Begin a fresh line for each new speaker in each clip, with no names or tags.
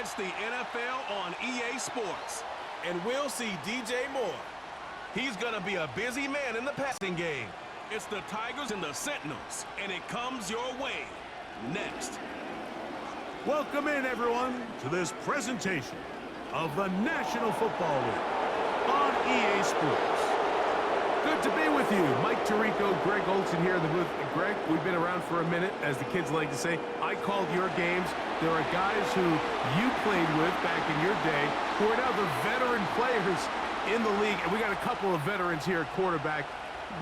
It's the NFL on EA Sports. And we'll see DJ Moore. He's going to be a busy man in the passing game. It's the Tigers and the Sentinels, and it comes your way next.
Welcome in, everyone, to this presentation of the National Football League on EA Sports. Good to be with you. Mike Tirico, Greg Olson here in the booth. Greg, we've been around for a minute, as the kids like to say. I called your games. There are guys who you played with back in your day who are now the veteran players in the league. And we got a couple of veterans here at quarterback.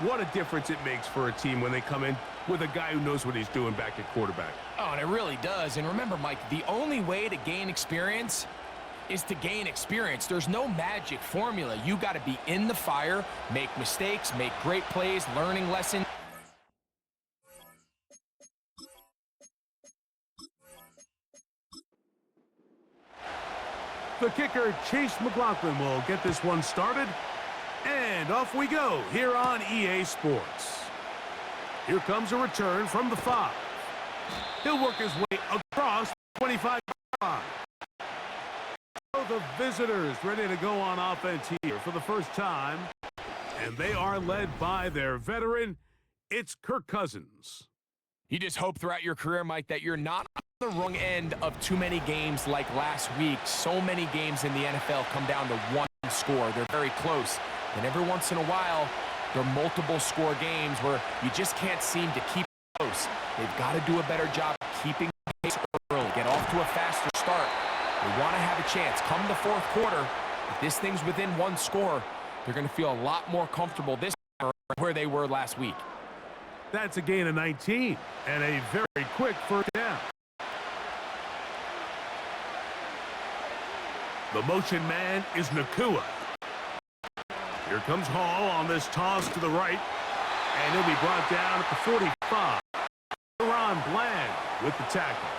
What a difference it makes for a team when they come in with a guy who knows what he's doing back at quarterback.
Oh, and it really does. And remember, Mike, the only way to gain experience is to gain experience. There's no magic formula. You got to be in the fire, make mistakes, make great plays, learning lessons.
The kicker, Chase McLaughlin, will get this one started. And off we go here on EA Sports. Here comes a return from the 5. He'll work his way across the 25-yard line. The visitors ready to go on offense here for the first time. And they are led by their veteran. It's Kirk Cousins.
You just hope throughout your career, Mike, that you're not on the wrong end of too many games like last week. So many games in the NFL come down to one score. They're very close. And every once in a while, there are multiple score games where you just can't seem to keep it close. They've got to do a better job keeping the pace early, get off to a faster start. They want to have a chance. Come the fourth quarter, if this thing's within one score, they're going to feel a lot more comfortable this time where they were last week.
That's a gain of 19 and a very quick first down. The motion man is Nakua. Here comes Hall on this toss to the right, and he'll be brought down at the 45. Ron Bland with the tackle.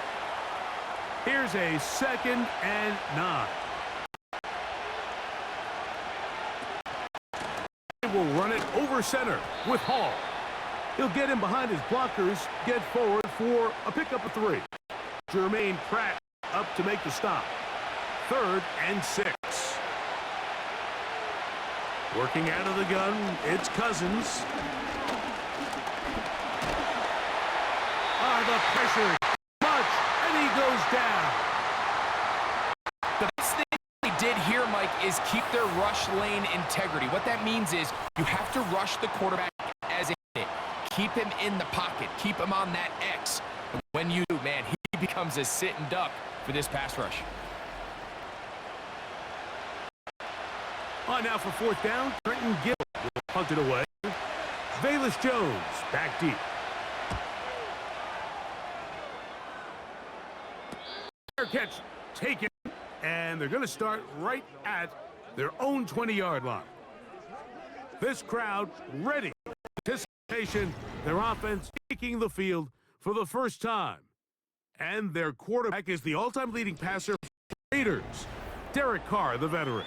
Here's a 2nd and 9. They will run it over center with Hall. He'll get in behind his blockers, get forward for a pickup of 3. Jermaine Pratt up to make the stop. 3rd and 6. Working out of the gun, it's Cousins. The pressure, much, and he goes down.
The best thing they did here, Mike, is keep their rush lane integrity. What that means is you have to rush the quarterback as a hit. Keep him in the pocket. Keep him on that X. And when you do, man, he becomes a sitting duck for this pass rush.
On now for 4th down, Trenton Gill will punt it away. Velus Jones back deep. Fair catch taken, and they're going to start right at their own 20-yard line. This crowd ready. Anticipation, their offense taking the field for the first time. And their quarterback is the all-time leading passer for the Raiders, Derek Carr, the veteran.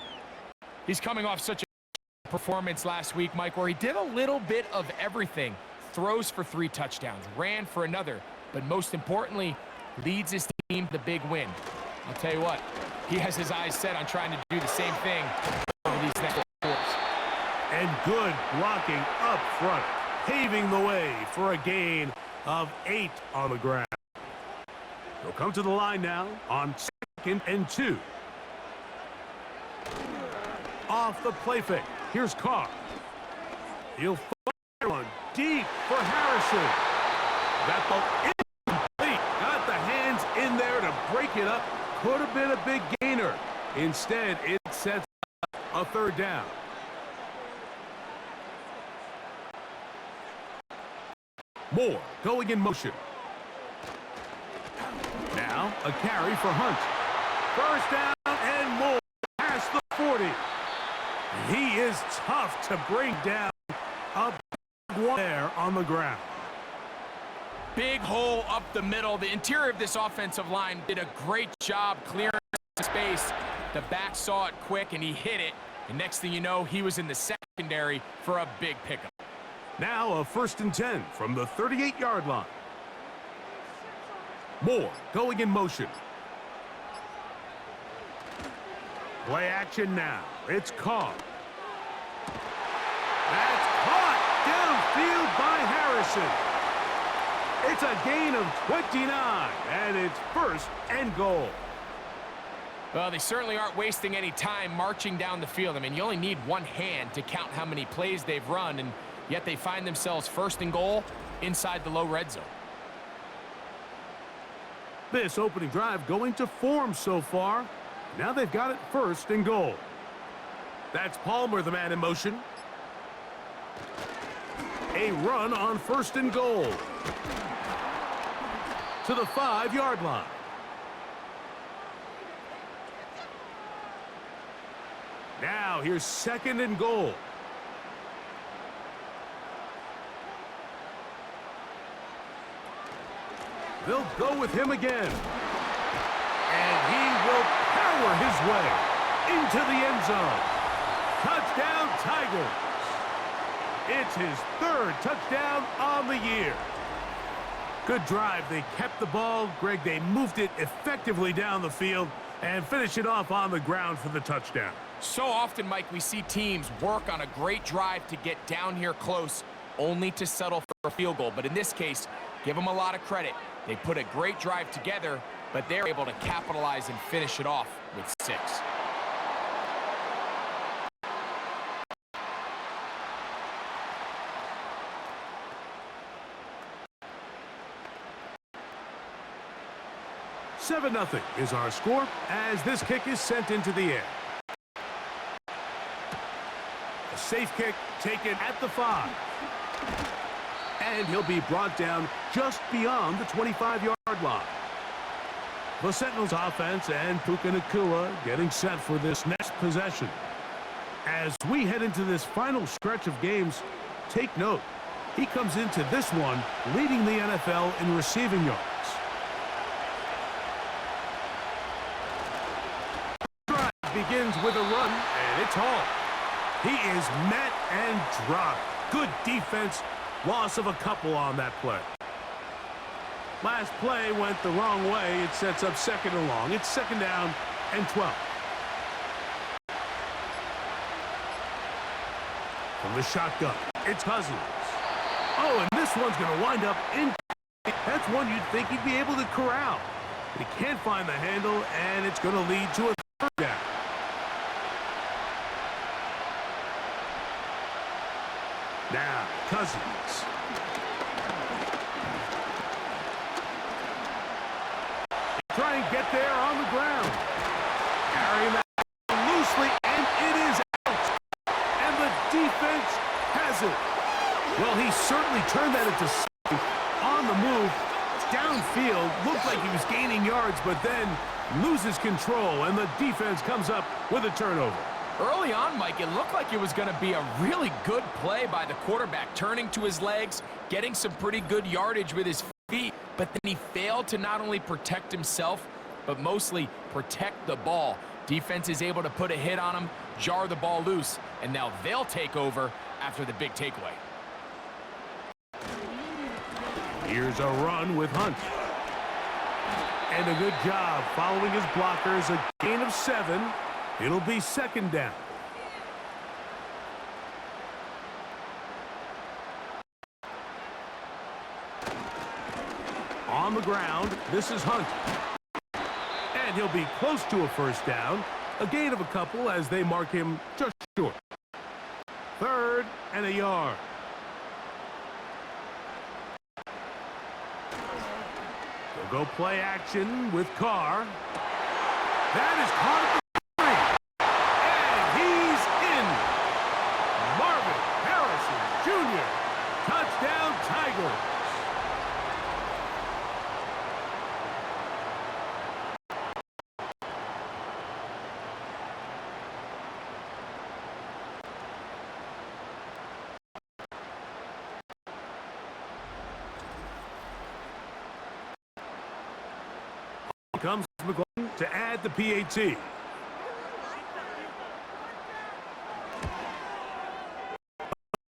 He's coming off such a performance last week, Mike, where he did a little bit of everything. Throws for 3 touchdowns, ran for another, but most importantly, leads his team to the big win. I'll tell you what, he has his eyes set on trying to do the same thing over these next 4 quarters.
And good blocking up front, paving the way for a gain of 8 on the ground. They'll come to the line now on 2nd and 2. Off the play fake. Here's Carr. He'll fire one deep for Harrison. That ball incomplete. Got the hands in there to break it up. Could have been a big gainer. Instead, it sets up a 3rd down. Moore going in motion. Now a carry for Hunt. First down and Moore past the 40. He is tough to bring down. A big one there on the ground.
Big hole up the middle. The interior of this offensive line did a great job clearing space. The back saw it quick, and he hit it. And next thing you know, he was in the secondary for a big pickup.
Now a 1st and 10 from the 38-yard line. Moore going in motion. Play action now. It's Carr. That's caught downfield by Harrison. It's a gain of 29, and it's first and goal.
Well, they certainly aren't wasting any time marching down the field. I mean, you only need one hand to count how many plays they've run, and yet they find themselves first and goal inside the low red zone.
This opening drive going to form so far. Now they've got it first and goal. That's Palmer, the man in motion. A run on first and goal. To the 5-yard line. Now here's second and goal. They'll go with him again. And he will power his way into the end zone. Touchdown, Tigers. It's his third touchdown on the year. Good drive. They kept the ball. Greg, they moved it effectively down the field and finish it off on the ground for the touchdown.
So often, Mike, we see teams work on a great drive to get down here close, only to settle for a field goal. But in this case, give them a lot of credit. They put a great drive together, but they're able to capitalize and finish it off with 6.
Seven 0 is our score as this kick is sent into the air. A safe kick taken at the 5. And he'll be brought down just beyond the 25-yard line. The Sentinels offense and Puka Nacua getting set for this next possession. As we head into this final stretch of games, take note. He comes into this one leading the NFL in receiving yards. Begins with a run, and it's Hall. He is met and dropped. Good defense. Loss of a couple on that play. Last play went the wrong way. It sets up second and long. It's second down and 12. From the shotgun, it's Cousins. Oh, and this one's going to wind up in. That's one you'd think he'd be able to corral. But he can't find the handle, and it's going to lead to a third down. Now, Cousins. Try and get there on the ground. Carrying that loosely, and it is out. And the defense has it. Well, he certainly turned that into something on the move. Downfield, looked like he was gaining yards, but then loses control, and the defense comes up with a turnover.
Early on, Mike, it looked like it was going to be a really good play by the quarterback, turning to his legs, getting some pretty good yardage with his feet, but then he failed to not only protect himself, but mostly protect the ball. Defense is able to put a hit on him, jar the ball loose, and now they'll take over after the big takeaway.
Here's a run with Hunt. And a good job following his blockers, a gain of 7. It'll be second down. On the ground, this is Hunt. And he'll be close to a first down. A gain of a couple as they mark him just short. Third and a yard. They'll go play action with Carr. That is caught at the touchdown, Tigers. Comes McGlynn to add the PAT.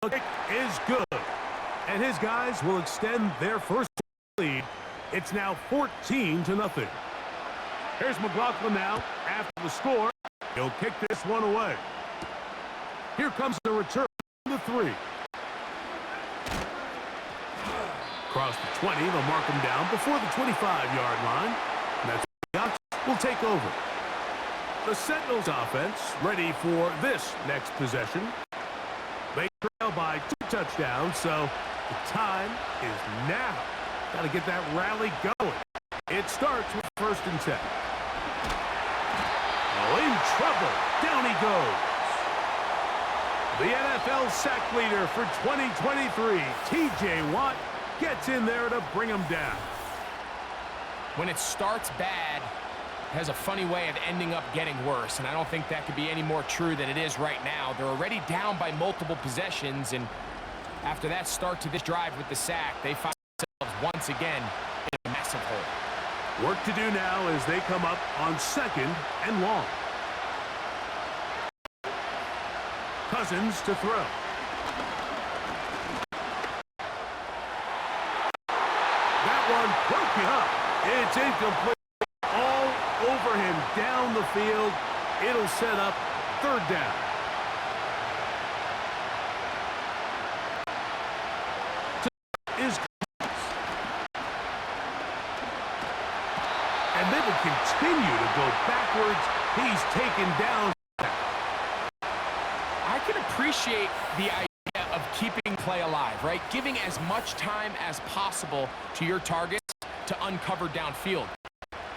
The kick is good. And his guys will extend their first lead. It's now 14-0. Here's McLaughlin now after the score. He'll kick this one away. Here comes the return from the 3. Across the 20, they'll mark him down before the 25-yard line. And that's what will take over. The Sentinels offense ready for this next possession. They trail by 2 touchdowns, so the time is now. Got to get that rally going. It starts with 1st and 10. Oh, in trouble. Down he goes. The NFL sack leader for 2023, T.J. Watt, gets in there to bring him down.
When it starts bad, it has a funny way of ending up getting worse, and I don't think that could be any more true than it is right now. They're already down by multiple possessions, and after that start to this drive with the sack, they find themselves once again in a massive hole.
Work to do now as they come up on 2nd and long. Cousins to throw. That one broken up. It's incomplete. All over him down the field. It'll set up 3rd down. Is and they will continue to go backwards. He's taken down.
I can appreciate the idea of keeping play alive, right? Giving as much time as possible to your targets to uncover downfield.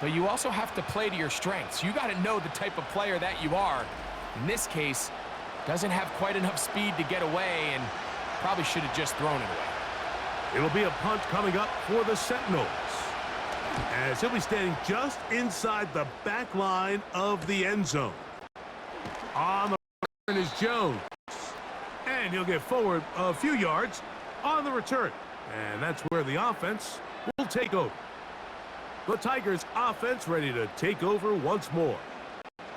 But you also have to play to your strengths. You got to know the type of player that you are. In this case, doesn't have quite enough speed to get away and probably should have just thrown it away.
It'll be a punt coming up for the Sentinels, as he'll be standing just inside the back line of the end zone. On the return is Jones, and he'll get forward a few yards on the return, and that's where the offense will take over. The Tigers offense ready to take over once more.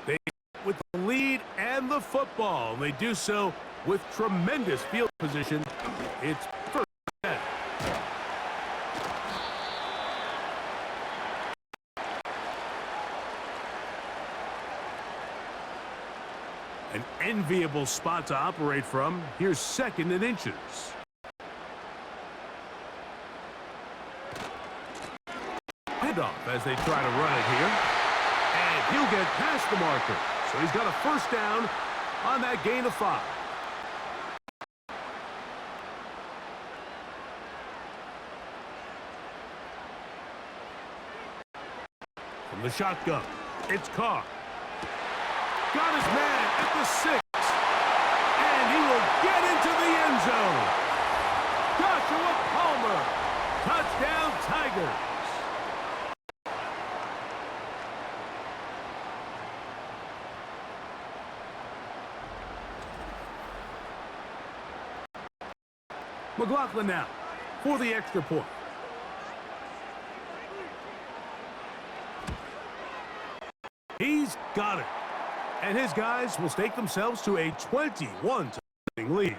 They with the lead and the football. They do so with tremendous field position. It's 1st and 10. An enviable spot to operate from. Here's 2nd and inches. Handoff as they try to run it here. And he'll get past the marker. So he's got a 1st down on that gain of 5. From the shotgun, it's Carr. Got his man at the 6. And he will get into the end zone. Joshua Palmer. Touchdown, Tigers. McLaughlin now for the extra point. He's got it. And his guys will stake themselves to a 21-0 lead.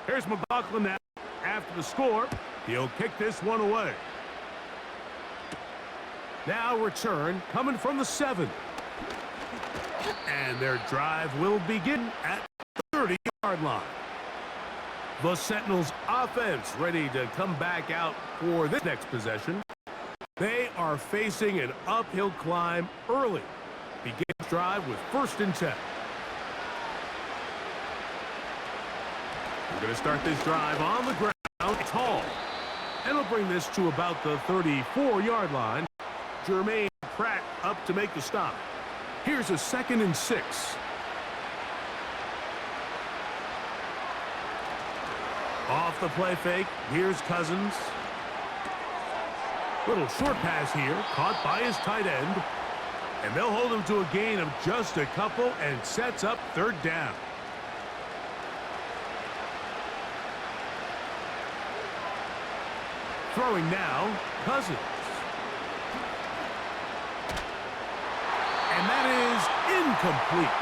Here's McLaughlin now. After the score, he'll kick this one away. Now return coming from the 7. And their drive will begin at the 30-yard line. The Sentinels offense ready to come back out for this next possession. They are facing an uphill climb early. Begin drive with 1st and 10. We're going to start this drive on the ground tall. And we'll bring this to about the 34-yard line. Jermaine Pratt up to make the stop. Here's a 2nd and 6. Off the play fake, here's Cousins. Little short pass here, caught by his tight end. And they'll hold him to a gain of just a couple and sets up 3rd down. Throwing now, Cousins. And that is incomplete.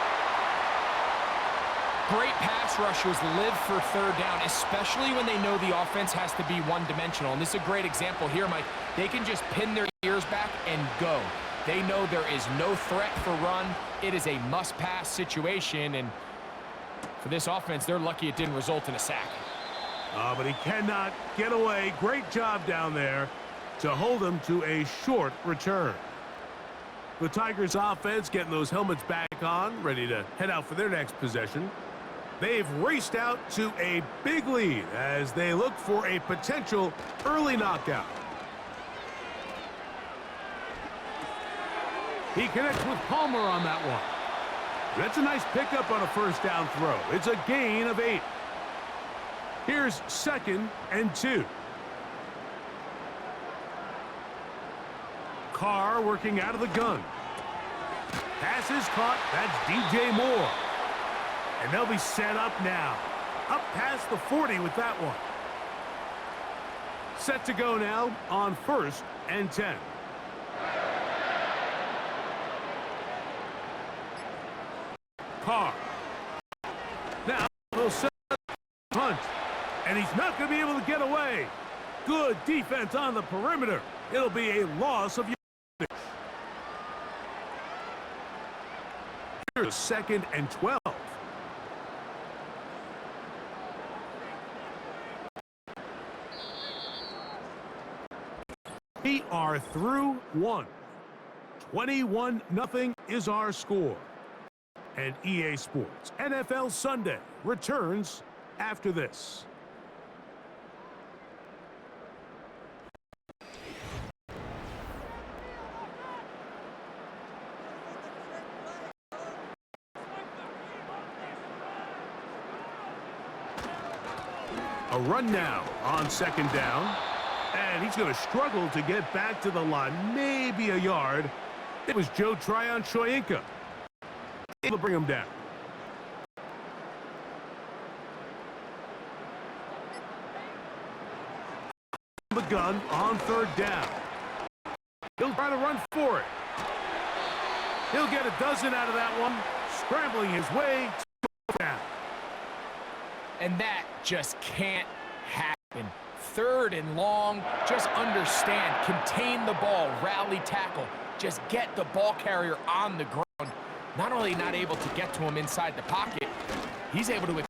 Great pass rushers live for third down, especially when they know the offense has to be one-dimensional. And this is a great example here, Mike. They can just pin their ears back and go. They know there is no threat for run. It is a must-pass situation, and for this offense, they're lucky it didn't result in a sack.
But he cannot get away. Great job down there to hold him to a short return. The Tigers offense getting those helmets back on, ready to head out for their next possession. They've raced out to a big lead as they look for a potential early knockout. He connects with Palmer on that one. That's a nice pickup on a first down throw. It's a gain of 8. Here's 2nd and 2. Carr working out of the gun. Pass is caught. That's DJ Moore. And they'll be set up now. Up past the 40 with that one. Set to go now on 1st and 10. Carr. Now they'll set up the punt. And he's not going to be able to get away. Good defense on the perimeter. It'll be a loss of yardage. Here's 2nd and 12. We are through 1. 21-0 is our score. And EA Sports NFL Sunday returns after this. A run now on 2nd down. And he's going to struggle to get back to the line. Maybe a yard. It was Joe Tryon-Shoyinka able to bring him down. The gun on 3rd down. He'll try to run for it. He'll get a dozen out of that one. Scrambling his way to down.
And that just can't happen. 3rd and long, just understand, contain the ball, rally tackle, just get the ball carrier on the ground. Not only not able to get to him inside the pocket, he's able to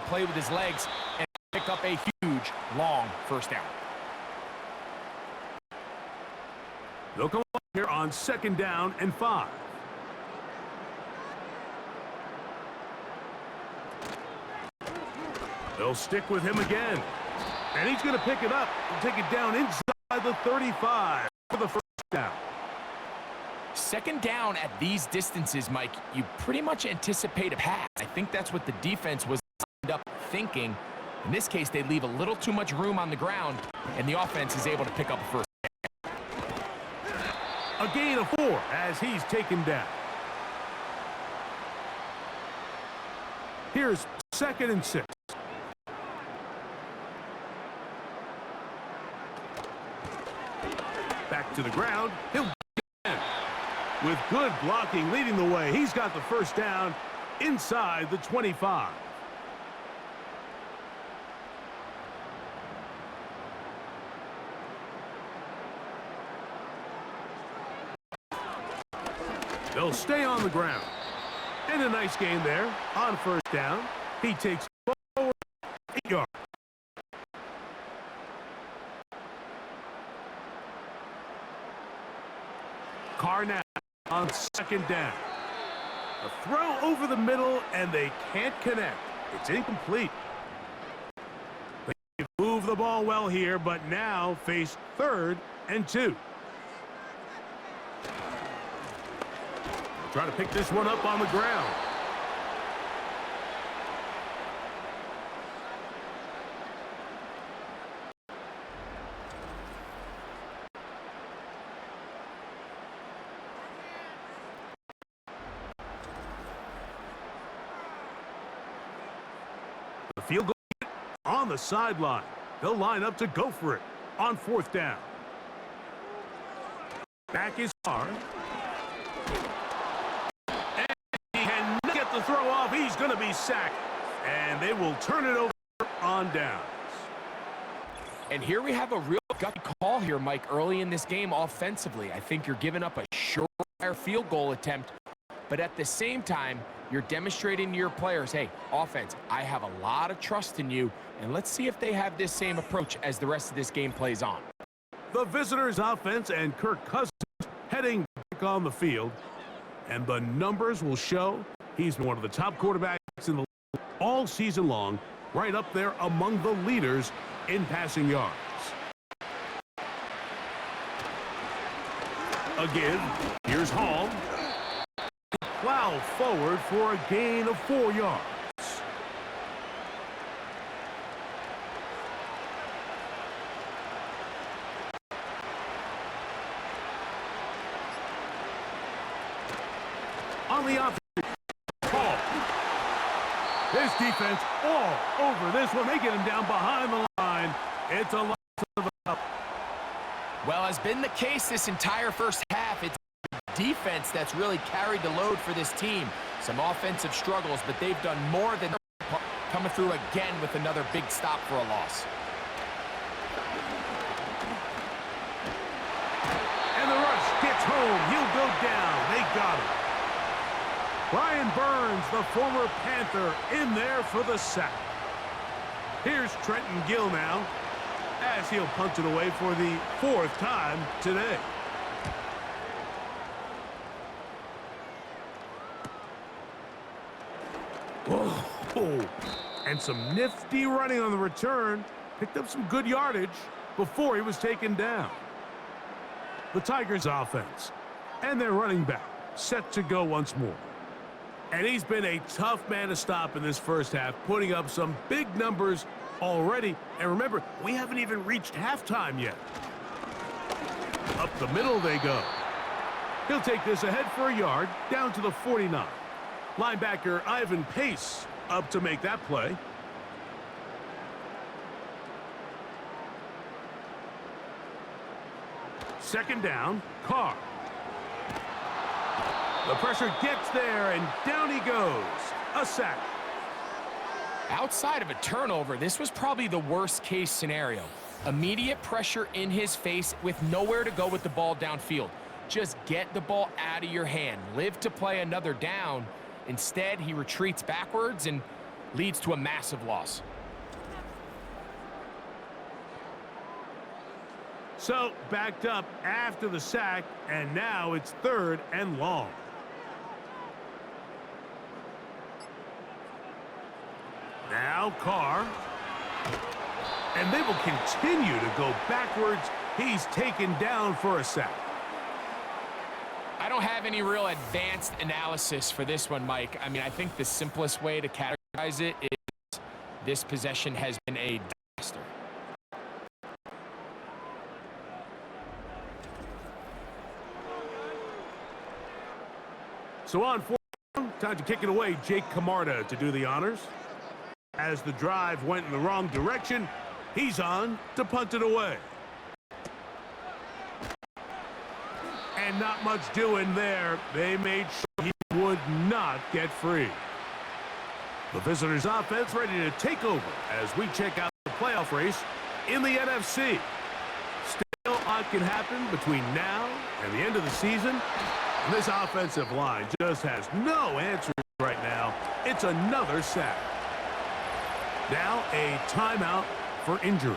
play with his legs and pick up a huge, long first down.
They'll come up here on 2nd down and 5. They'll stick with him again. And he's going to pick it up and take it down inside the 35 for the first down.
2nd down at these distances, Mike, you pretty much anticipate a pass. I think that's what the defense was lined up thinking. In this case, they leave a little too much room on the ground, and the offense is able to pick up a first down.
A gain of 4 as he's taken down. Here's 2nd and 6. Back to the ground. He'll get in. With good blocking leading the way. He's got the first down inside the 25. They'll stay on the ground. And a nice game there on 1st down. He takes forward 8 yards. Carr now on 2nd down. A throw over the middle, and they can't connect. It's incomplete. They move the ball well here, but now face 3rd and 2. Try to pick this one up on the ground. The field goal on the sideline. They'll line up to go for it on 4th down. Back is Carr. And he cannot get the throw off. He's going to be sacked. And they will turn it over on downs.
And here we have a real gut call here, Mike, early in this game offensively. I think you're giving up a surefire field goal attempt, but at the same time, you're demonstrating to your players, hey, offense, I have a lot of trust in you, and let's see if they have this same approach as the rest of this game plays on.
The visitors' offense and Kirk Cousins heading back on the field, and the numbers will show he's one of the top quarterbacks in the league all season long, right up there among the leaders in passing yards. Again, here's Hall. Plow forward for a gain of 4 yards. On the offense, Hall. This defense all over this one. They get him down behind the line. It's a loss of a...
Well, has been the case this entire first half. It's defense that's really carried the load for this team. Some offensive struggles, but they've done more than coming through again with another big stop for a loss.
And the rush gets home. He'll go down. They got him. Brian Burns, the former Panther, in there for the sack. Here's Trenton Gill now, as he'll punt it away for the 4th time today. Oh, and some nifty running on the return. Picked up some good yardage before he was taken down. The Tigers offense and their running back set to go once more. And he's been a tough man to stop in this first half, putting up some big numbers already. And remember, we haven't even reached halftime yet. Up the middle they go. He'll take this ahead for a yard, down to the 49. Linebacker Ivan Pace up to make that play. Second down, Carr. The pressure gets there, and down he goes. A sack.
Outside of a turnover, this was probably the worst-case scenario. Immediate pressure in his face with nowhere to go with the ball downfield. Just get the ball out of your hand. Live to play another down. Instead, he retreats backwards and leads to a massive loss.
So, backed up after the sack, and now it's 3rd and long. Now Carr. And they will continue to go backwards. He's taken down for a sack.
I don't have any real advanced analysis for this one, Mike. I mean, I think the simplest way to categorize it is this possession has been a disaster.
So on 4th, time to kick it away. Jake Camarda to do the honors. As the drive went in the wrong direction, he's on to punt it away. And not much doing there. They made sure he would not get free. The visitors' offense ready to take over as we check out the playoff race in the NFC. Still, a lot can happen between now and the end of the season. And this offensive line just has no answers right now. It's another sack. Now a timeout for injury.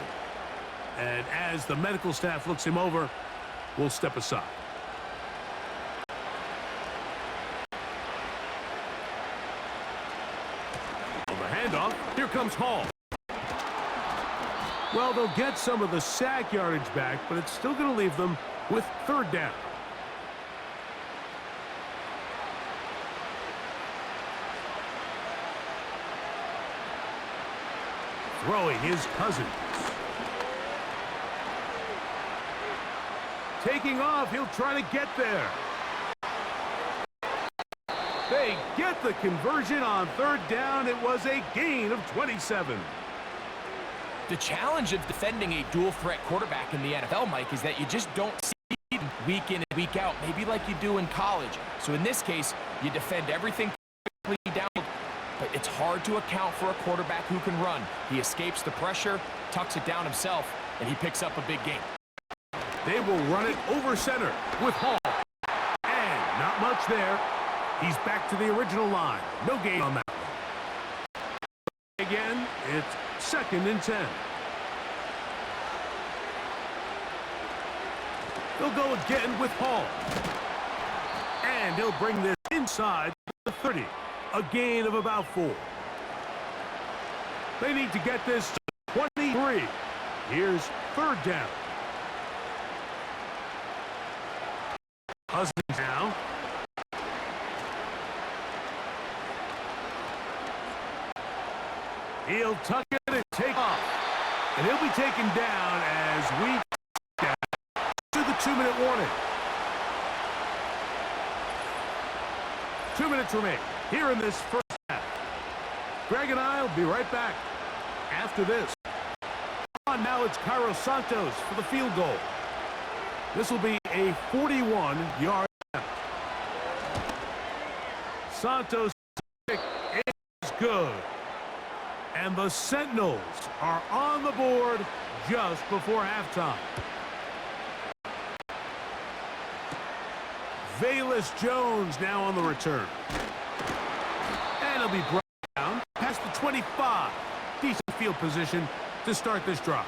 And as the medical staff looks him over, we'll step aside. On the handoff, here comes Hall. Well, they'll get some of the sack yardage back, but it's still going to leave them with 3rd down. Throwing his Cousins. Taking off, he'll try to get there. They get the conversion on 3rd down. It was a gain of 27.
The challenge of defending a dual-threat quarterback in the NFL, Mike, is that you just don't see him week in and week out, maybe like you do in college. So in this case, you defend everything down, but it's hard to account for a quarterback who can run. He escapes the pressure, tucks it down himself, and he picks up a big gain.
They will run it over center with Hall. And not much there. He's back to the original line. No gain on that one. Again, it's 2nd and 10. They'll go again with Hall. And he'll bring this inside the 30. A gain of about 4. They need to get this to 23. Here's 3rd down. Cousins now. He'll tuck it and take off. And he'll be taken down as we get to the 2-minute warning. 2 minutes remain here in this first half. Greg and I will be right back after this. On now, it's Cairo Santos for the field goal. This will be a 41-yard attempt. Santos' kick is good. And the Sentinels are on the board just before halftime. Velus Jones now on the return. And he'll be brought down past the 25. Decent field position to start this drive.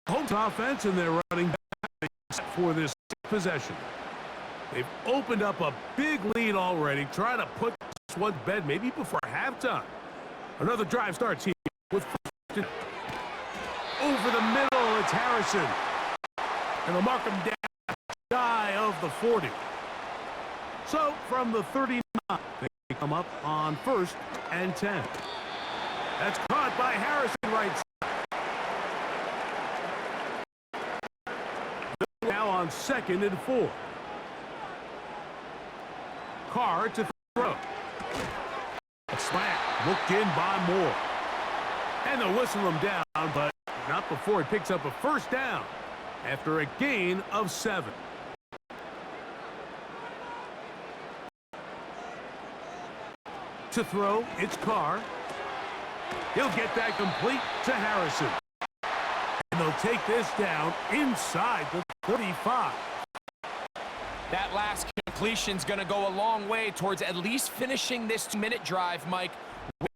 Home offense, and they're running back for this possession. They've opened up a big lead already, trying to put this one to bed maybe before halftime. Another drive starts here with over the middle. It's Harrison. And they'll mark him down shy of the 40. So from the 39, they come up on 1st and 10. That's caught by Harrison right side. Now on 2nd and 4. Carr to throw. A slant looked in by Moore. And they'll whistle him down, but not before he picks up a 1st down after a gain of 7. To throw, it's Carr. He'll get that complete to Harrison. And they'll take this down inside the 35.
That last completion's going to go a long way towards at least finishing this 2-minute drive, Mike.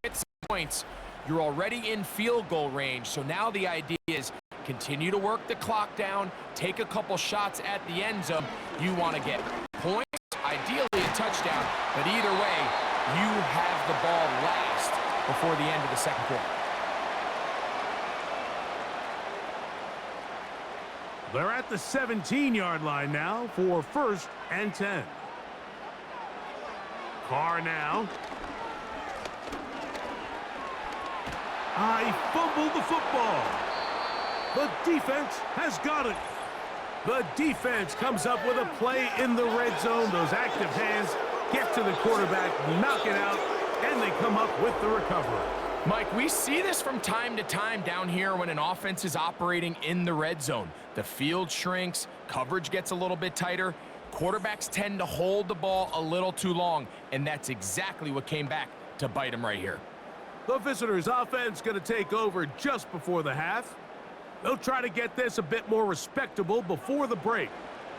With some points, you're already in field goal range, so now the idea is continue to work the clock down, take a couple shots at the end zone. You want to get points, ideally a touchdown, but either way, you have the ball last before the end of the second quarter.
They're at the 17-yard line now for 1st and 10. Carr now. He fumbled the football. The defense has got it. The defense comes up with a play in the red zone. Those active hands get to the quarterback, knock it out, and they come up with the recovery.
Mike, we see this from time to time down here when an offense is operating in the red zone. The field shrinks, coverage gets a little bit tighter, quarterbacks tend to hold the ball a little too long, and that's exactly what came back to bite them right here.
The visitors' offense going to take over just before the half. They'll try to get this a bit more respectable before the break.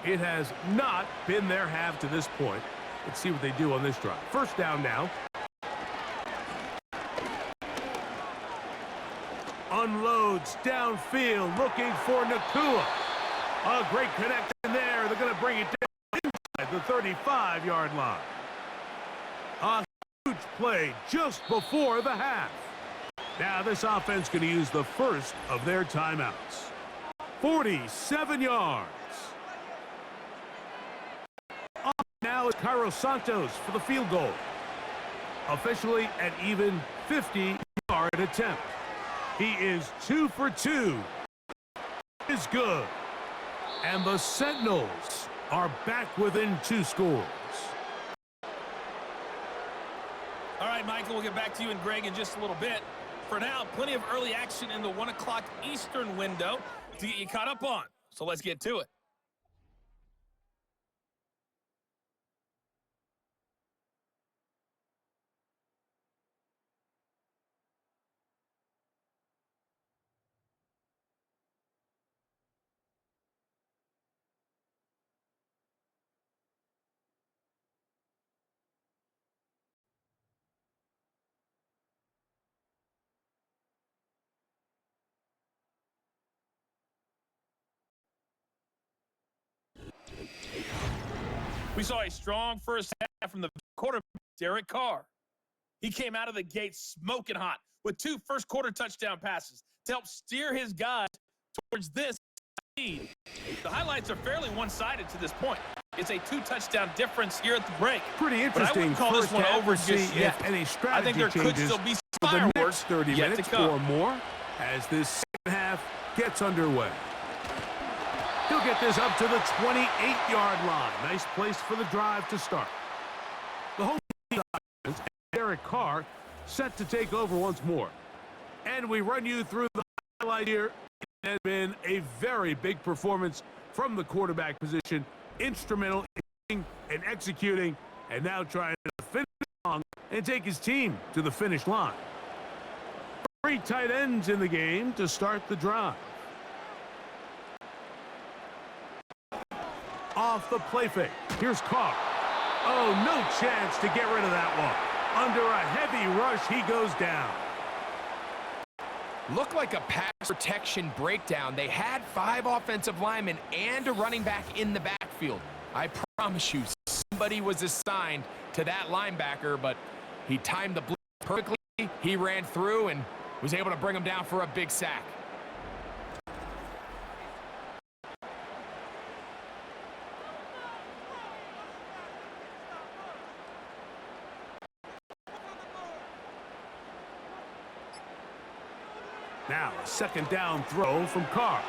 It has not been their half to this point. Let's see what they do on this drive. 1st down now. Unloads downfield, looking for Nakua. A great connection there. They're going to bring it down inside the 35-yard line. A huge play just before the half. Now this offense going to use the first of their timeouts. 47 yards. Now it's Cairo Santos for the field goal. Officially an even 50-yard attempt. He is 2 for 2. Is good. And the Sentinels are back within 2 scores.
All right, Michael, we'll get back to you and Greg in just a little bit. For now, plenty of early action in the 1 o'clock Eastern window to get you caught up on. So let's get to it. We saw a strong first half from the quarterback, Derek Carr. He came out of the gate smoking hot with 2 first-quarter touchdown passes to help steer his guys towards this lead. The highlights are fairly one-sided to this point. It's a 2-touchdown difference here at the break.
Pretty interesting.
But I wouldn't call this one over just yet.
If any strategy
I think there could still be some
for the next
fireworks
30
yet
minutes
to come.
or more as this second half gets underway. He'll get this up to the 28-yard line. Nice place for the drive to start. The home defense and Derek Carr set to take over once more. And we run you through the highlight here. It has been a very big performance from the quarterback position. Instrumental in and executing, and now trying to finish strong and take his team to the finish line. 3 tight ends in the game to start the drive. Off the play fake. Here's Carr. Oh, no chance to get rid of that one. Under a heavy rush, he goes down.
Looked like a pass protection breakdown. They had 5 offensive linemen and a running back in the backfield. I promise you, somebody was assigned to that linebacker, but he timed the blitz perfectly. He ran through and was able to bring him down for a big sack.
Now, a second down throw from Carr.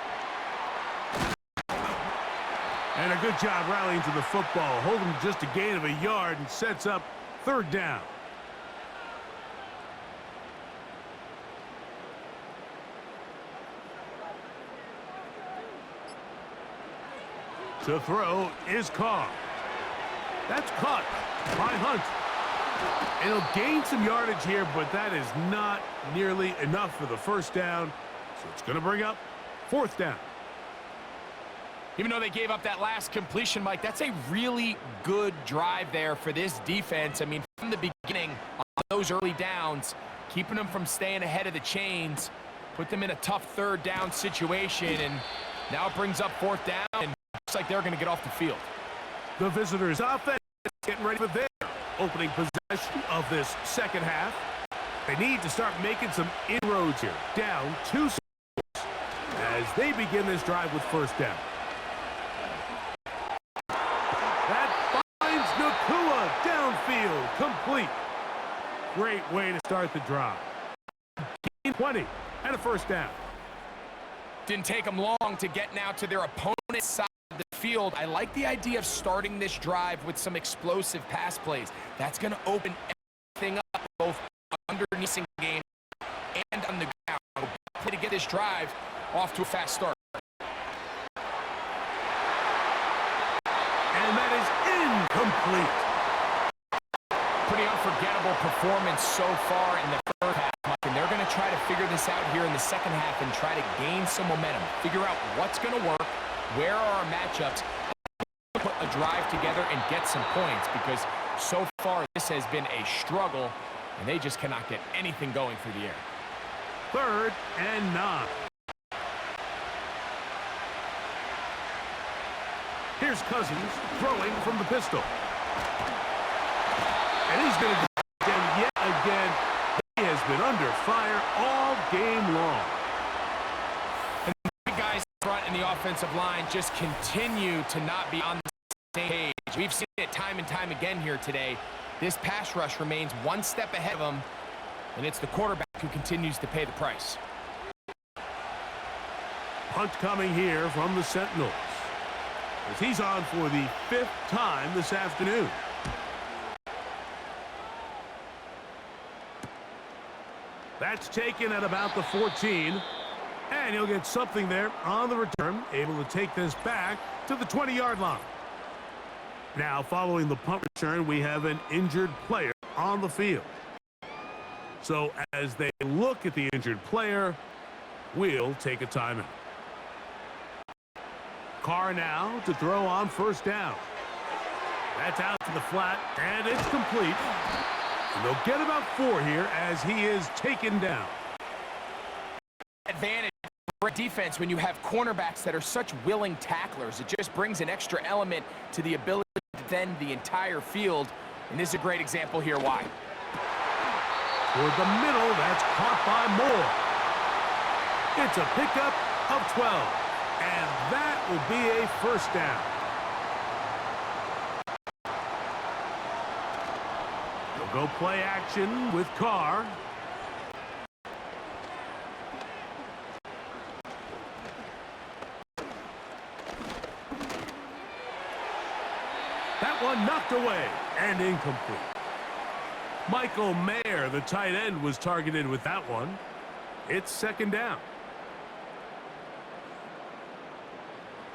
And a good job rallying to the football. Holding just a gain of a yard and sets up 3rd down. To throw is Carr. That's caught by Hunt. And he'll gain some yardage here, but that is not nearly enough for the first down. So it's going to bring up 4th down.
Even though they gave up that last completion, Mike, that's a really good drive there for this defense. I mean, from the beginning, on those early downs, keeping them from staying ahead of the chains, put them in a tough 3rd down situation, and now it brings up 4th down, and looks like they're going to get off the field.
The visitors' offense getting ready for their opening possession of this second half. They need to start making some inroads here. Down 2 scores as they begin this drive with 1st down. That finds Nakua downfield, complete. Great way to start the drive. Gain 20 and a 1st down.
Didn't take them long to get now to their opponent's side of the field. I like the idea of starting this drive with some explosive pass plays. That's going to open everything up, both underneath the game and on the ground. To get this drive off to a fast start.
And that is incomplete.
Pretty unforgettable performance so far in the first half, and they're going to try to figure this out here in the second half and try to gain some momentum, figure out what's going to work, where are our matchups, put a drive together and get some points, because so far this has been a struggle, and they just cannot get anything going through the air.
3rd and 9. Here's Cousins throwing from the pistol. And he's going to get them yet again. He has been under fire all game long.
And the guys front in the offensive line just continue to not be on the same page. We've seen it time and time again here today. This pass rush remains one step ahead of them, and it's the quarterback who continues to pay the price.
Punt coming here from the Sentinels, as he's on for the 5th time this afternoon. That's taken at about the 14, and he'll get something there on the return, able to take this back to the 20-yard line. Now, following the punt return, we have an injured player on the field. So as they look at the injured player, we'll take a timeout. Carr now to throw on 1st down. That's out to the flat, and it's complete. And they'll get about 4 here as he is taken down.
Advantage for defense when you have cornerbacks that are such willing tacklers. It just brings an extra element to the ability to then the entire field. And this is a great example here why.
Toward the middle, that's caught by Moore. It's a pickup of 12, and that will be a first down. They'll go play action with Carr. That one knocked away and incomplete. Michael Mayer, the tight end, was targeted with that one. It's second down.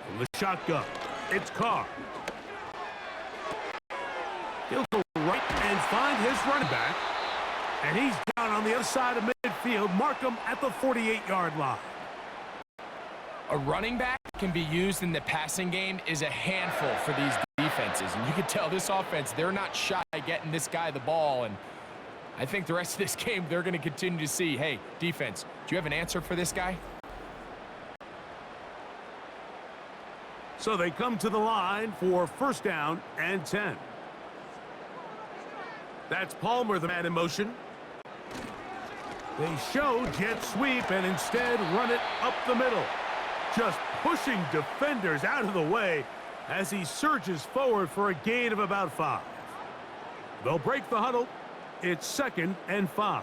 From the shotgun, it's Carr. He'll go right and find his running back. And he's down on the other side of midfield. Mark him at the 48-yard line.
A running back can be used in the passing game is a handful for these defenses. And you can tell this offense, they're not shy getting this guy the ball. And I think the rest of this game, they're going to continue to see, hey, defense, do you have an answer for this guy?
So they come to the line for first down and 10. That's Palmer, the man in motion. They show jet sweep and instead run it up the middle. Just pushing defenders out of the way as he surges forward for a gain of about 5. They'll break the huddle. It's 2nd and 5.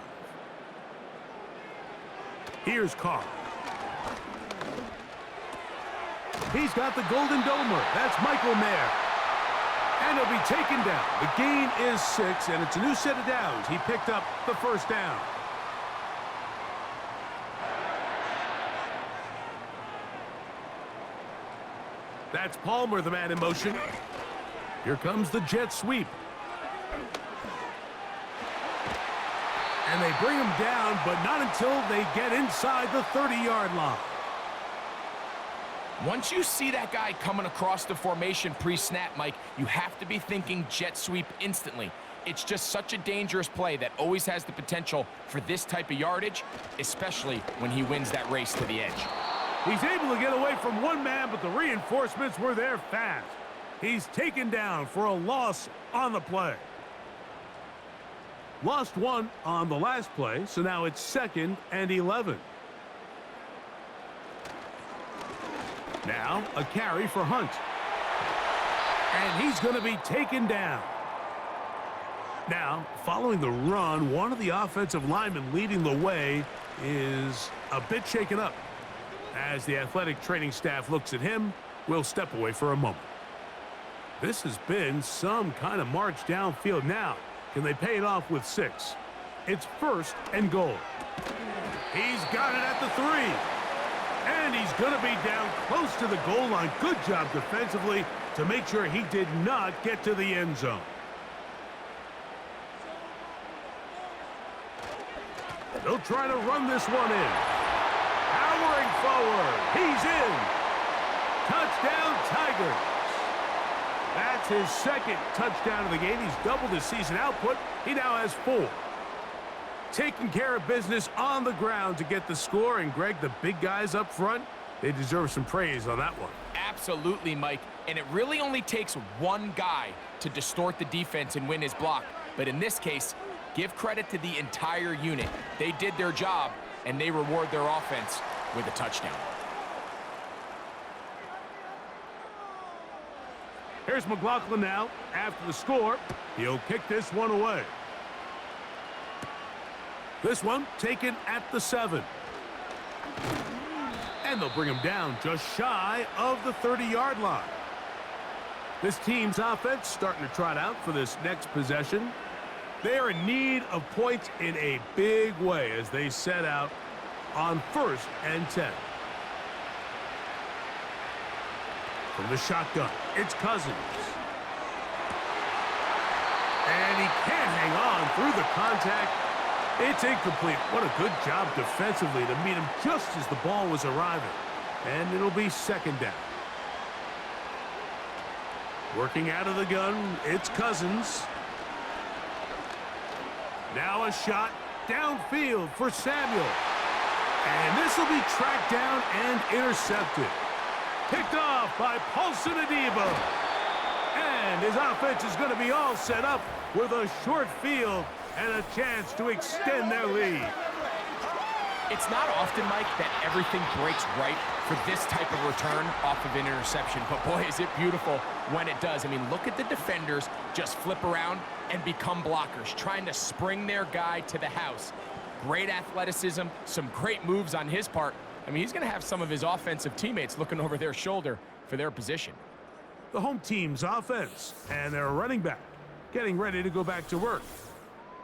Here's Carr. He's got the Golden Domer. That's Michael Mayer. And he'll be taken down. The gain is 6, and it's a new set of downs. He picked up the first down. That's Palmer, the man in motion. Here comes the jet sweep. And they bring him down, but not until they get inside the 30-yard line.
Once you see that guy coming across the formation pre-snap, Mike, you have to be thinking jet sweep instantly. It's just such a dangerous play that always has the potential for this type of yardage, especially when he wins that race to the edge.
He's able to get away from one man, but the reinforcements were there fast. He's taken down for a loss on the play. Lost one on the last play, so now it's 2nd and 11. Now a carry for Hunt. And he's going to be taken down. Now, following the run, one of the offensive linemen leading the way is a bit shaken up. As the athletic training staff looks at him, we'll step away for a moment. This has been some kind of march downfield now. Can they pay it off with 6? It's 1st and goal. He's got it at the 3. And he's going to be down close to the goal line. Good job defensively to make sure he did not get to the end zone. They'll try to run this one in. Powering forward. He's in. Touchdown, Tigers. That's his 2nd touchdown of the game. He's doubled his season output. He now has 4. Taking care of business on the ground to get the score. And, Greg, the big guys up front, they deserve some praise on that one.
Absolutely, Mike. And it really only takes one guy to distort the defense and win his block. But in this case, give credit to the entire unit. They did their job, and they reward their offense with a touchdown.
Here's McLaughlin now. After the score, he'll kick this one away. This one taken at the 7. And they'll bring him down just shy of the 30-yard line. This team's offense starting to trot out for this next possession. They are in need of points in a big way as they set out on 1st and 10. From the shotgun, it's Cousins. And he can't hang on through the contact. It's incomplete. What a good job defensively to meet him just as the ball was arriving. And it'll be 2nd down. Working out of the gun, it's Cousins. Now a shot downfield for Samuel. And this will be tracked down and intercepted. Picked off by Paulson Adebo. And And his offense is going to be all set up with a short field and a chance to extend their lead.
It's not often, Mike, that everything breaks right for this type of return off of an interception. But boy, is it beautiful when it does. I mean, look at the defenders just flip around and become blockers, trying to spring their guy to the house. Great athleticism, some great moves on his part. I mean, he's going to have some of his offensive teammates looking over their shoulder for their position.
The home team's offense and their running back getting ready to go back to work.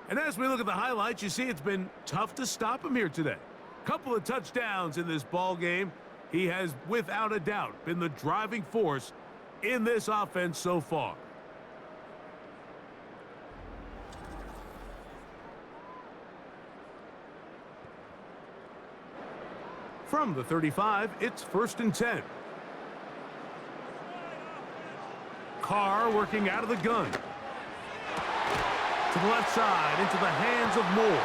And as we look at the highlights, you see it's been tough to stop him here today. Couple of touchdowns in this ball game. He has, without a doubt, been the driving force in this offense so far. From the 35, it's 1st and 10. Carr working out of the gun. To the left side, into the hands of Moore.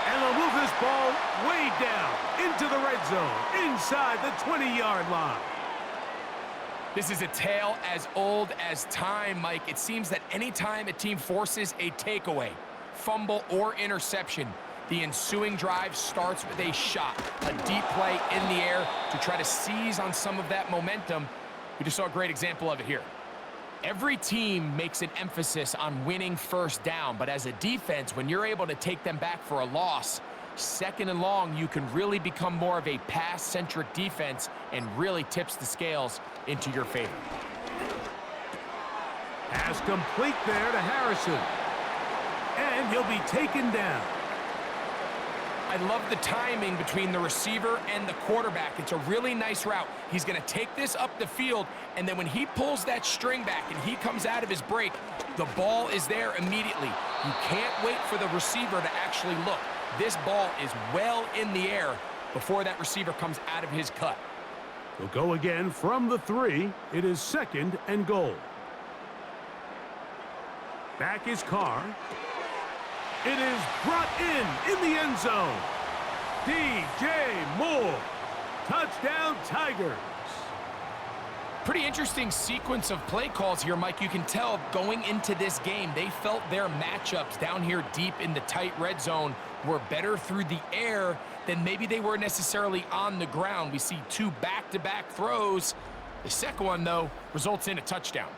And they'll move this ball way down into the red zone, inside the 20-yard line.
This is a tale as old as time, Mike. It seems that anytime a team forces a takeaway, fumble, or interception, the ensuing drive starts with a shot, a deep play in the air to try to seize on some of that momentum. We just saw a great example of it here. Every team makes an emphasis on winning first down, but as a defense, when you're able to take them back for a loss, 2nd and long, you can really become more of a pass-centric defense and really tips the scales into your favor.
Pass complete there to Harrison. And he'll be taken down.
I love the timing between the receiver and the quarterback. It's a really nice route. He's going to take this up the field, and then when he pulls that string back and he comes out of his break, the ball is there immediately. You can't wait for the receiver to actually look. This ball is well in the air before that receiver comes out of his cut.
We'll go again from the 3. It is 2nd and goal. Back is Carr. It is brought in the end zone. DJ Moore. Touchdown, Tigers.
Pretty interesting sequence of play calls here, Mike. You can tell going into this game, they felt their matchups down here deep in the tight red zone were better through the air than maybe they were necessarily on the ground. We see 2 back-to-back throws. The second one, though, results in a touchdown.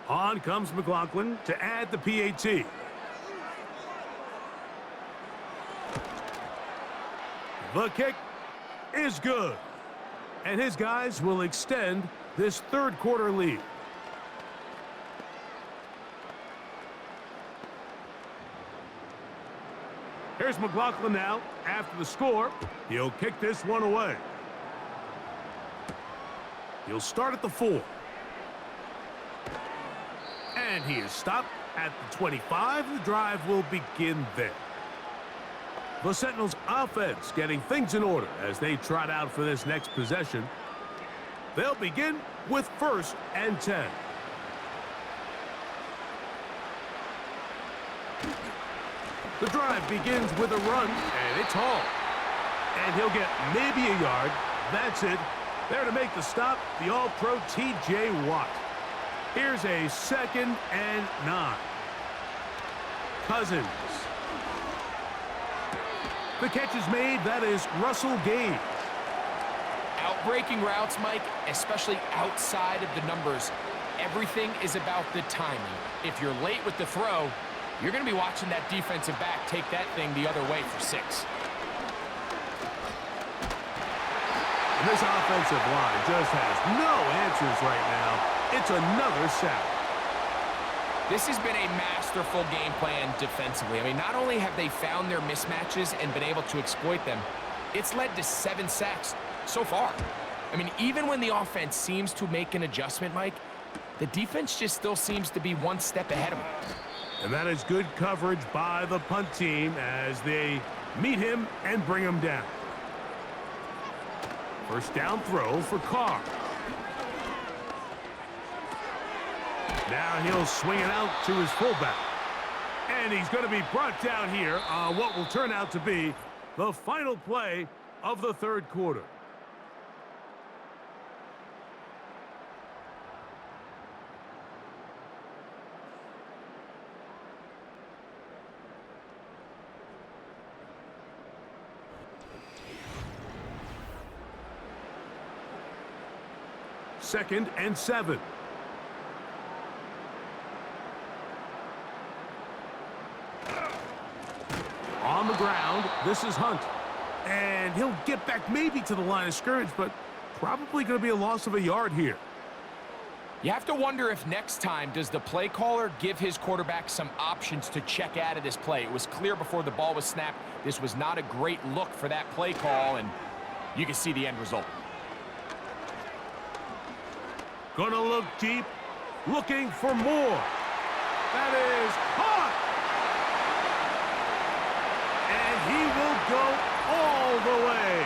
On comes McLaughlin to add the PAT. The kick is good. And his guys will extend this 3rd quarter lead. Here's McLaughlin now. After the score, he'll kick this one away. He'll start at the 4. And he is stopped at the 25. The drive will begin there. The Sentinels offense getting things in order as they trot out for this next possession. They'll begin with 1st and 10. The drive begins with a run, and it's hauled. And he'll get maybe a yard. That's it. There to make the stop, the All-Pro T.J. Watt. Here's a 2nd and 9. Cousins. The catch is made. That is Russell Gage.
Outbreaking routes, Mike, especially outside of the numbers, everything is about the timing. If you're late with the throw, you're going to be watching that defensive back take that thing the other way for 6.
And this offensive line just has no answers right now. It's another sack.
This has been a masterful game plan defensively. I mean, not only have they found their mismatches and been able to exploit them, it's led to 7 sacks so far. I mean, even when the offense seems to make an adjustment, Mike, the defense just still seems to be one step ahead of them.
And that is good coverage by the punt team as they meet him and bring him down. 1st down throw for Carr. Now he'll swing it out to his fullback. And he's going to be brought down here on what will turn out to be the final play of the 3rd quarter. 2nd and 7. On the ground, this is Hunt. And he'll get back maybe to the line of scrimmage, but probably going to be a loss of a yard here.
You have to wonder if next time, does the play caller give his quarterback some options to check out of this play? It was clear before the ball was snapped, this was not a great look for that play call, and you can see the end result.
Gonna look deep, looking for more. That is caught! And he will go all the way.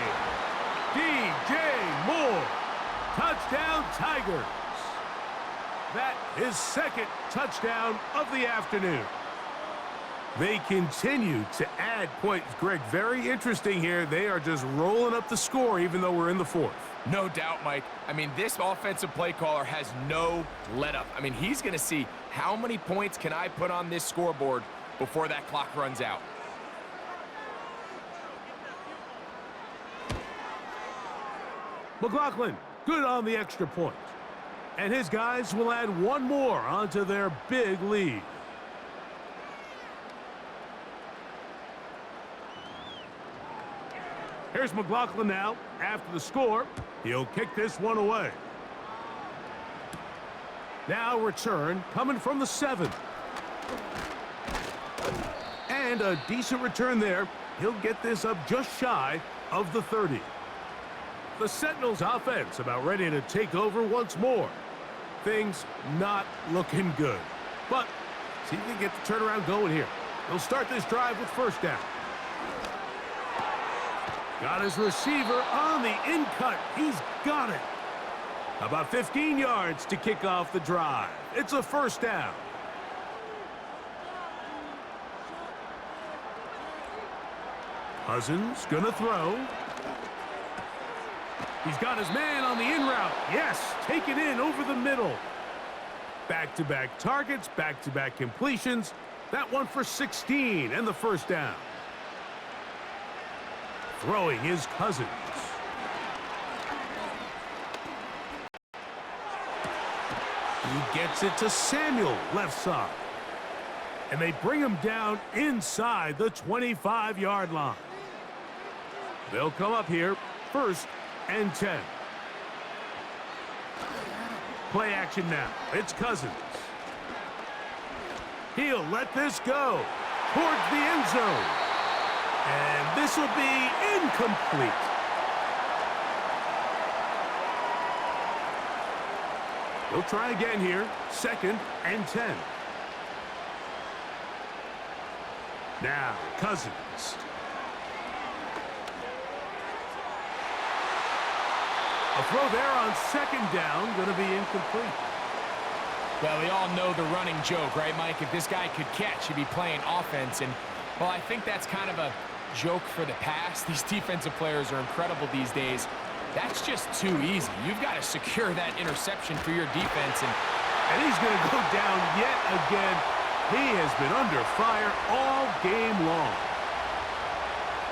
DJ Moore, touchdown Tigers. That is 2nd touchdown of the afternoon. They continue to add points. Greg, very interesting here. They are just rolling up the score even though we're in the 4th.
No doubt, Mike. I mean, this offensive play caller has no let-up. I mean, he's going to see how many points can I put on this scoreboard before that clock runs out.
McLaughlin, good on the extra point. And his guys will add one more onto their big lead. Here's McLaughlin now. After the score, he'll kick this one away. Now return coming from the 7. And a decent return there. He'll get this up just shy of the 30. The Sentinels offense about ready to take over once more. Things not looking good. But see if they can get the turnaround going here. They'll start this drive with 1st down. Got his receiver on the in-cut. He's got it. About 15 yards to kick off the drive. It's a 1st down. Cousins gonna throw. He's got his man on the in route. Yes, take it in over the middle. Back-to-back targets, back-to-back completions. That one for 16 and the 1st down. Throwing his Cousins. He gets it to Samuel, left side. And they bring him down inside the 25-yard line. They'll come up here, 1st and 10. Play action now. It's Cousins. He'll let this go towards the end zone. And this will be incomplete. We'll try again here. 2nd and 10. Now, Cousins. A throw there on 2nd down, going to be incomplete.
Well, we all know the running joke, right, Mike? If this guy could catch, he'd be playing offense. And, well, I think that's kind of a joke for the past. These defensive players are incredible these days. That's just too easy. You've got to secure that interception for your defense.
And he's going to go down yet again. He has been under fire all game long.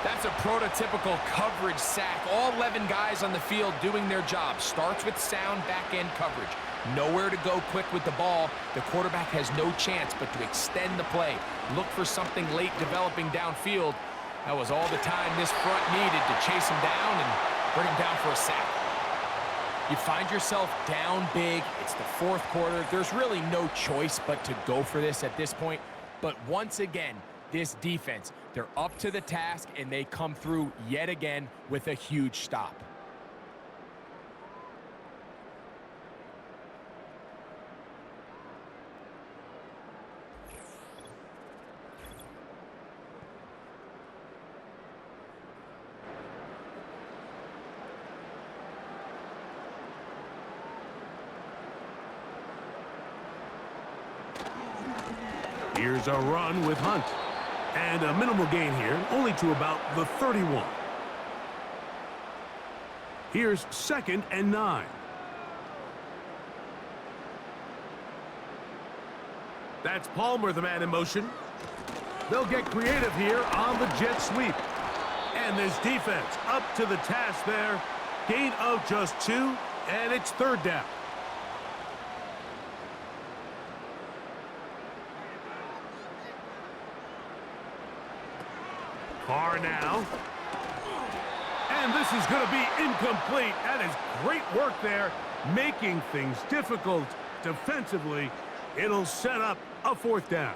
That's a prototypical coverage sack. All 11 guys on the field doing their job. Starts with sound back-end coverage. Nowhere to go quick with the ball. The quarterback has no chance but to extend the play. Look for something late developing downfield. That was all the time this front needed to chase him down and bring him down for a sack. You find yourself down big. It's the 4th quarter. There's really no choice but to go for this at this point. But once again, this defense, they're up to the task, and they come through yet again with a huge stop.
Here's a run with Hunt. And a minimal gain here, only to about the 31. Here's 2nd and 9. That's Palmer, the man in motion. They'll get creative here on the jet sweep. And this defense up to the task there. Gain of just 2, and it's 3rd down. Carr now. And this is going to be incomplete. That is great work there, making things difficult defensively. It'll set up a 4th down.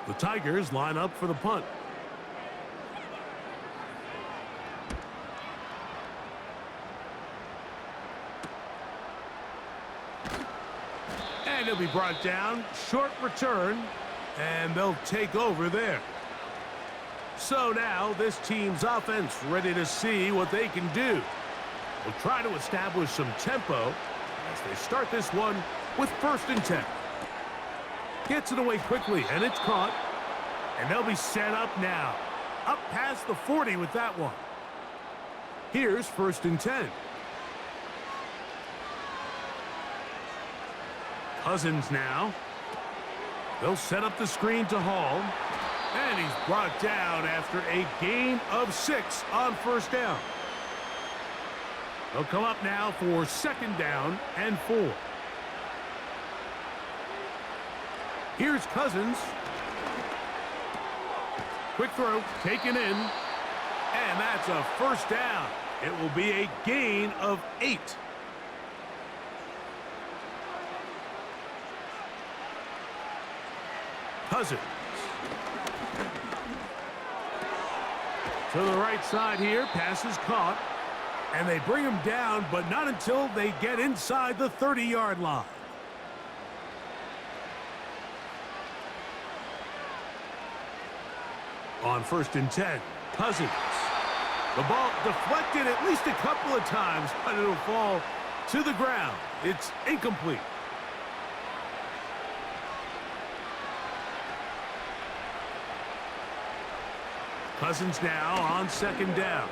The Tigers line up for the punt. And he'll be brought down. Short return. And they'll take over there. So now this team's offense ready to see what they can do. We'll try to establish some tempo as they start this one with 1st and 10. Gets it away quickly, and it's caught. And they'll be set up now. Up past the 40 with that one. Here's 1st and 10. Cousins now. They'll set up the screen to Hall. And he's brought down after a gain of 6 on 1st down. They'll come up now for 2nd down and 4. Here's Cousins. Quick throw, taken in. And that's a 1st down. It will be a gain of 8. Cousins. To the right side here, pass is caught. And they bring him down, but not until they get inside the 30-yard line. On 1st and 10, Cousins. The ball deflected at least a couple of times, but it'll fall to the ground. It's incomplete. Cousins now on 2nd down.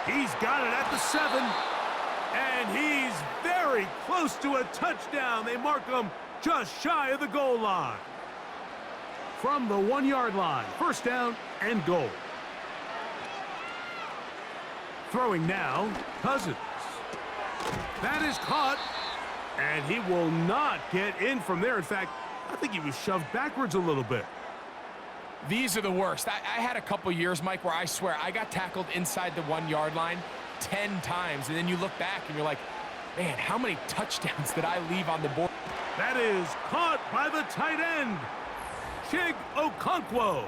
He's got it at the 7. And he's very close to a touchdown. They mark him just shy of the goal line. From the 1-yard line, 1st down and goal. Throwing now, Cousins. That is caught. And he will not get in from there. In fact, I think he was shoved backwards a little bit.
These are the worst. I had a couple years, Mike, where I swear I got tackled inside the 1-yard line 10 times. And then you look back and you're like, man, how many touchdowns did I leave on the board?
That is caught by the tight end. Chig Okonkwo.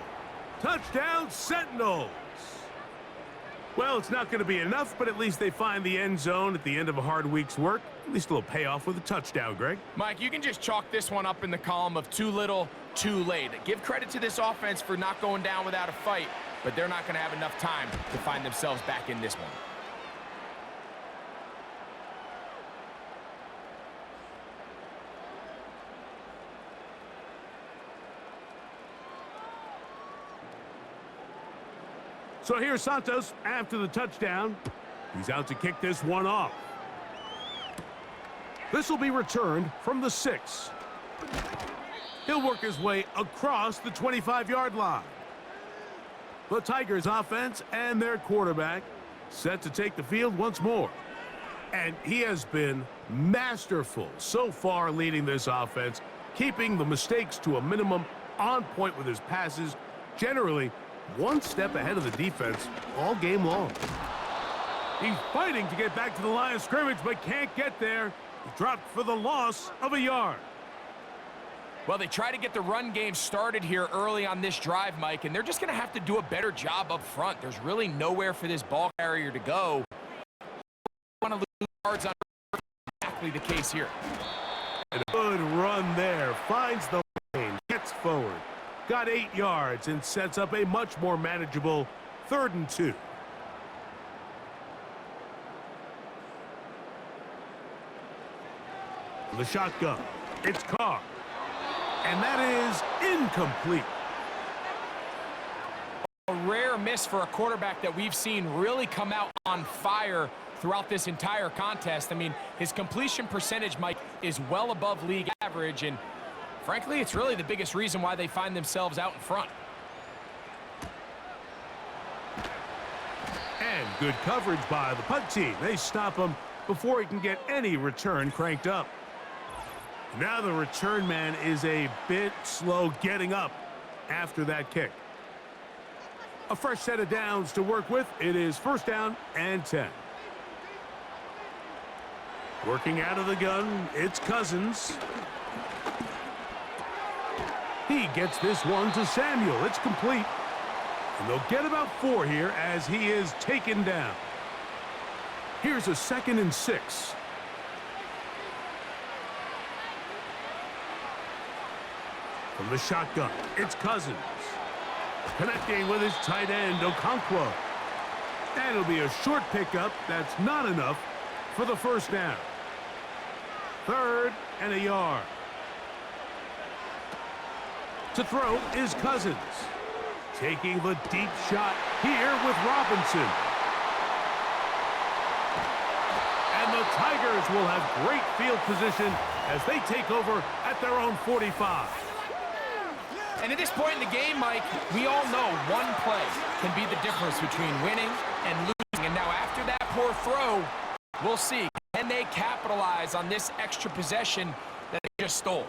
Touchdown, Sentinels. Well, it's not going to be enough, but at least they find the end zone at the end of a hard week's work. At least a little payoff with a touchdown, Greg.
Mike, you can just chalk this one up in the column of too little, too late. Give credit to this offense for not going down without a fight, but they're not going to have enough time to find themselves back in this one.
So here's Santos after the touchdown. He's out to kick this one off. This will be returned from the 6. He'll work his way across the 25-yard line. The Tigers offense and their quarterback set to take the field once more. And he has been masterful so far leading this offense, keeping the mistakes to a minimum, on point with his passes, generally one step ahead of the defense all game long. He's fighting to get back to the line of scrimmage, but can't get there. He dropped for the loss of a yard.
Well, they try to get the run game started here early on this drive, Mike, and they're just going to have to do a better job up front. There's really nowhere for this ball carrier to go. Want to lose yards on exactly the case here.
And a good run there. Finds the lane, gets forward. Got 8 yards and sets up a much more manageable 3rd and 2. The shotgun. It's Carr. And that is incomplete.
A rare miss for a quarterback that we've seen really come out on fire throughout this entire contest. I mean, his completion percentage, Mike, is well above league average, and frankly, it's really the biggest reason why they find themselves out in front.
And good coverage by the punt team. They stop him before he can get any return cranked up. Now the return man is a bit slow getting up after that kick. A fresh set of downs to work with. It is first down and 10. Working out of the gun, it's Cousins. He gets this one to Samuel. It's complete. And they'll get about 4 here as he is taken down. Here's a 2nd and 6. From the shotgun, it's Cousins. Connecting with his tight end, Okonkwo. And it'll be a short pickup. That's not enough for the first down. 3rd and a yard. To throw is Cousins. Taking the deep shot here with Robinson. And the Tigers will have great field position as they take over at their own 45.
And at this point in the game, Mike, we all know one play can be the difference between winning and losing. And now after that poor throw, we'll see. Can they capitalize on this extra possession that they just stole?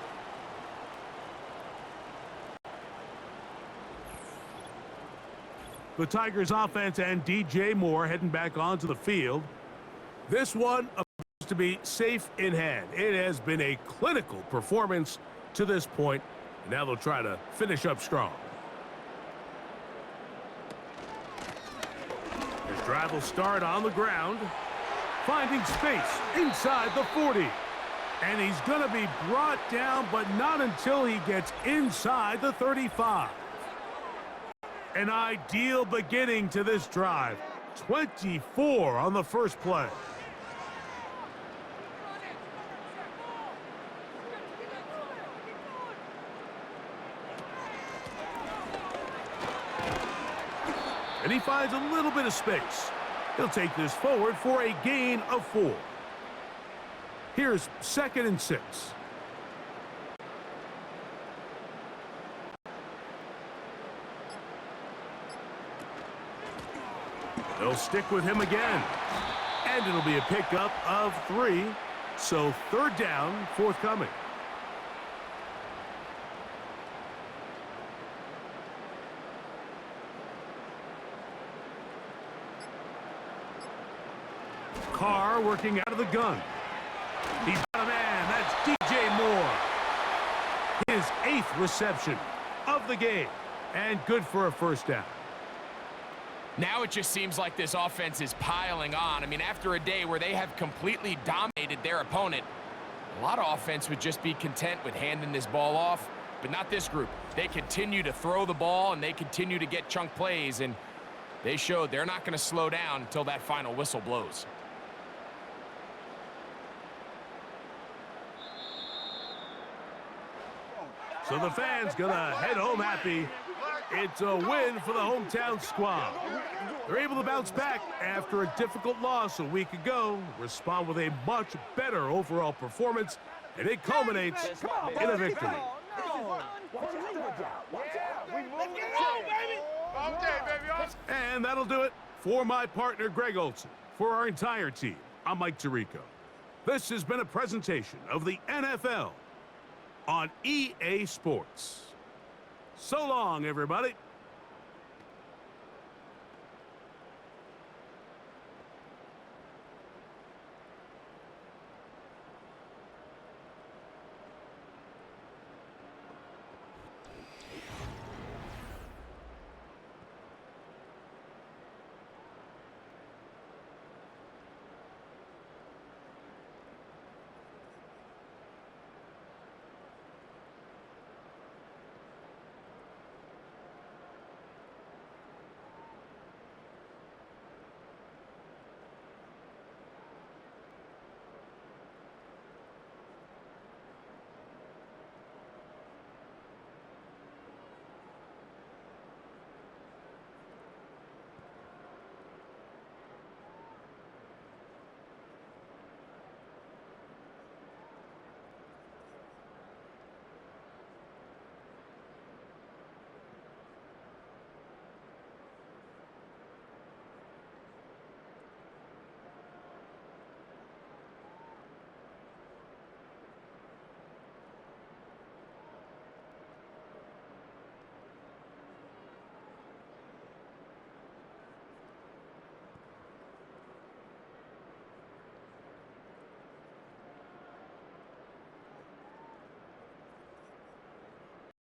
The Tigers offense and DJ Moore heading back onto the field. This one appears to be safe in hand. It has been a clinical performance to this point. Now they'll try to finish up strong. His drive will start on the ground, finding space inside the 40. And he's going to be brought down, but not until he gets inside the 35. An ideal beginning to this drive. 24 on the first play. And he finds a little bit of space. He'll take this forward for a gain of 4. Here's 2nd and 6. They'll stick with him again. And it'll be a pickup of 3. So 3rd down, forthcoming. Carr working out of the gun. He's got a man. That's DJ Moore. His 8th reception of the game. And good for a first down.
Now it just seems like this offense is piling on. I mean, after a day where they have completely dominated their opponent, a lot of offense would just be content with handing this ball off, but not this group. They continue to throw the ball, and they continue to get chunk plays, and they showed they're not going to slow down until that final whistle blows.
So the fans gonna head home happy. It's a win for the hometown squad. They're able to bounce back after a difficult loss a week ago, respond with a much better overall performance, and it culminates in a victory. And that'll do it for my partner, Greg Olson. For our entire team, I'm Mike Tirico. This has been a presentation of the NFL on EA Sports. So long, everybody.